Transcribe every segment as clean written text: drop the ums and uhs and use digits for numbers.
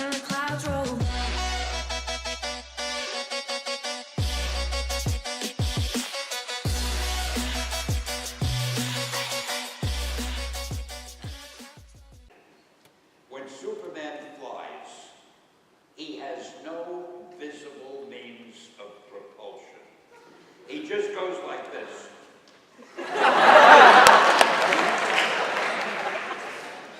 and the clouds roll back. When Superman flies, he has no visible means of propulsion. He just goes like this.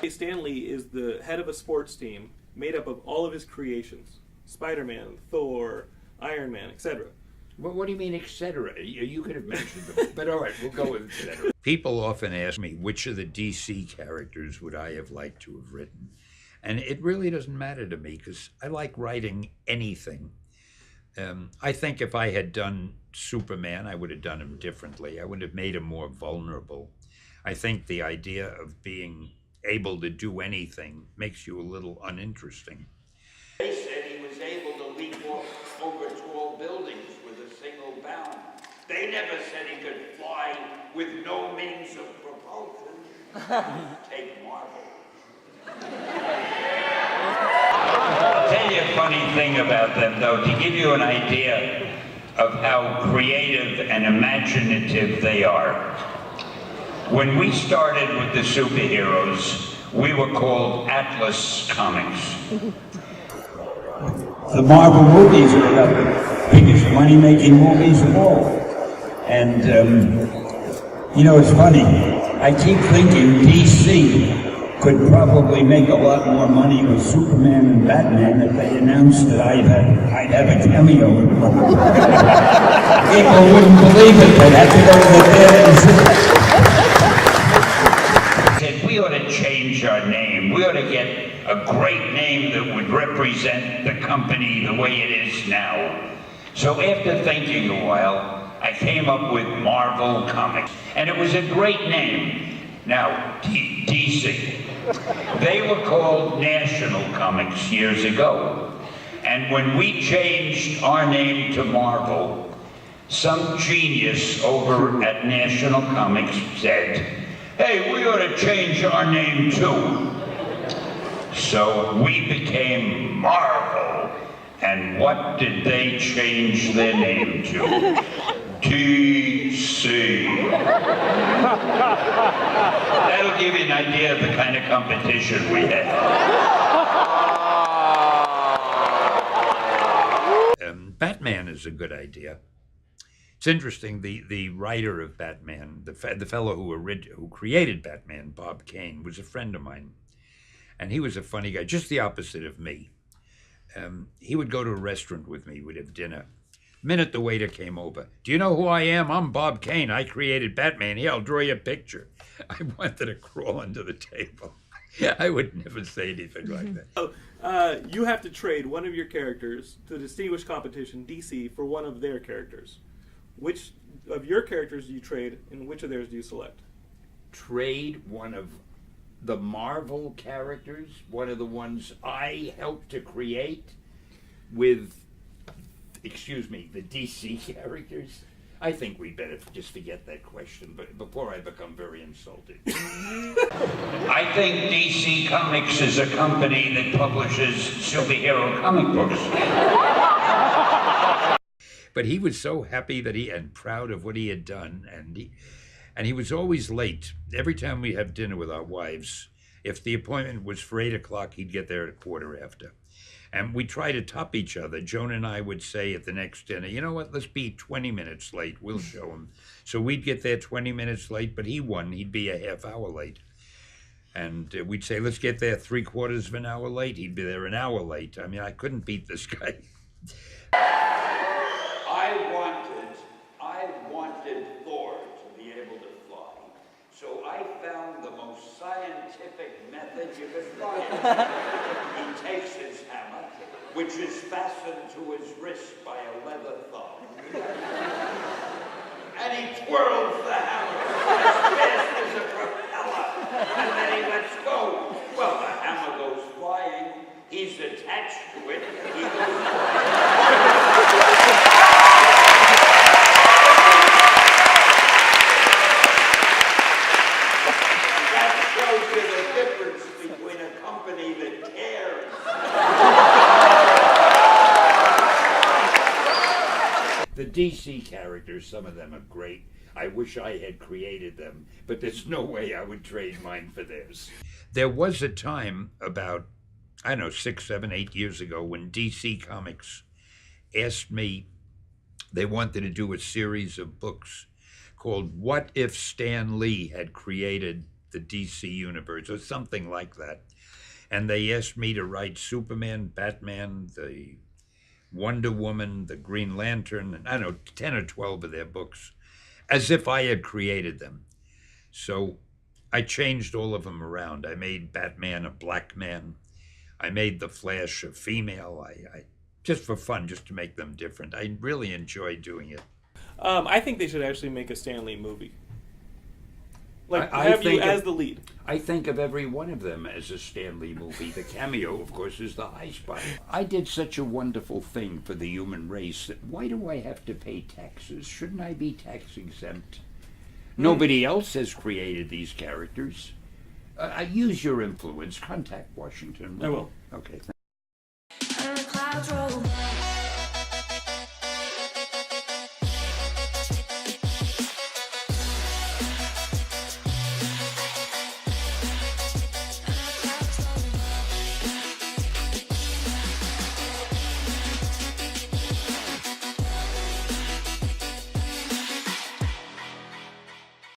Stan Lee is the head of a sports team made up of all of his creations. Spider-Man, Thor, Iron Man, etc. Well, what do you mean, etc.? You could have mentioned them, but all right, we'll go with etc. People often ask me, which of the DC characters would I have liked to have written? And it really doesn't matter to me, because I like writing anything. I think if I had done Superman, I would have done him differently. I would have made him more vulnerable. I think the idea of being able to do anything makes you a little uninteresting. They said he was able to leap over tall buildings with a single bound. They never said he could fly with no means of propulsion. Take Marvel. I'll tell you a funny thing about them, though, to give you an idea of how creative and imaginative they are. When we started with the superheroes, we were called Atlas Comics. The Marvel movies are about the biggest money-making movies of all. And, you know, it's funny. I keep thinking DC could probably make a lot more money with Superman and Batman if they announced that I'd have a cameo in one. People wouldn't believe it. They'd have to go to the theater and see. We ought to change our name. We ought to get a great name that would represent the company the way it is now. So after thinking a while, I came up with Marvel Comics. And it was a great name. Now, DC. They were called National Comics years ago. And when we changed our name to Marvel, some genius over at National Comics said, hey, we ought to change our name too. So we became Marvel. And what did they change their name to? DC. That'll give you an idea of the kind of competition we had. Batman is a good idea. It's interesting, the writer of Batman, the fellow who created Batman, Bob Kane, was a friend of mine. And he was a funny guy, just the opposite of me. He would go to a restaurant with me, we'd have dinner. The minute the waiter came over, do you know who I am? I'm Bob Kane, I created Batman. Here, I'll draw you a picture. I wanted to crawl under the table. I would never say anything like that. So, you have to trade one of your characters to distinguish competition, DC, for one of their characters. Which of your characters do you trade, and which of theirs do you select? Trade one of the Marvel characters, one of the ones I helped to create, with, the DC characters? I think we better just forget that question, but before I become very insulted. I think DC Comics is a company that publishes superhero comic books. But he was so happy and proud of what he had done, and he was always late. Every time we have dinner with our wives, if the appointment was for 8 o'clock, he'd get there at 1:15. And we try to top each other. Joan and I would say at the next dinner, you know what, let's be 20 minutes late, we'll show him. So we'd get there 20 minutes late, but he won, he'd be a half hour late. And we'd say, let's get there 3/4 of an hour late, he'd be there an hour late. I mean, I couldn't beat this guy. I wanted Thor to be able to fly. So I found the most scientific method you could find. He takes his hammer, which is fastened to his wrist by a leather thong, and he twirls the hammer as fast as a propeller, and then he lets go. Well, the hammer goes flying. He's attached to it. He goes flying. That shows you the difference between a company that cares DC characters, some of them are great. I wish I had created them, but there's no way I would trade mine for theirs. There was a time about, I don't know, 6, 7, 8 years ago when DC Comics asked me, they wanted to do a series of books called What If Stan Lee Had Created the DC Universe, or something like that. And they asked me to write Superman, Batman, the Wonder Woman, the Green Lantern, and I don't know, 10 or 12 of their books, as if I had created them. So I changed all of them around. I made Batman a black man. I made the Flash a female. I just for fun, just to make them different. I really enjoyed doing it. I think they should actually make a Stan Lee movie. Like, I have you think as the lead. I think of every one of them as a Stan Lee movie. The cameo, of course, is the high spot. I did such a wonderful thing for the human race that why do I have to pay taxes? Shouldn't I be tax exempt? Nobody else has created these characters. Use your influence. Contact Washington. I will. Okay. And the clouds roll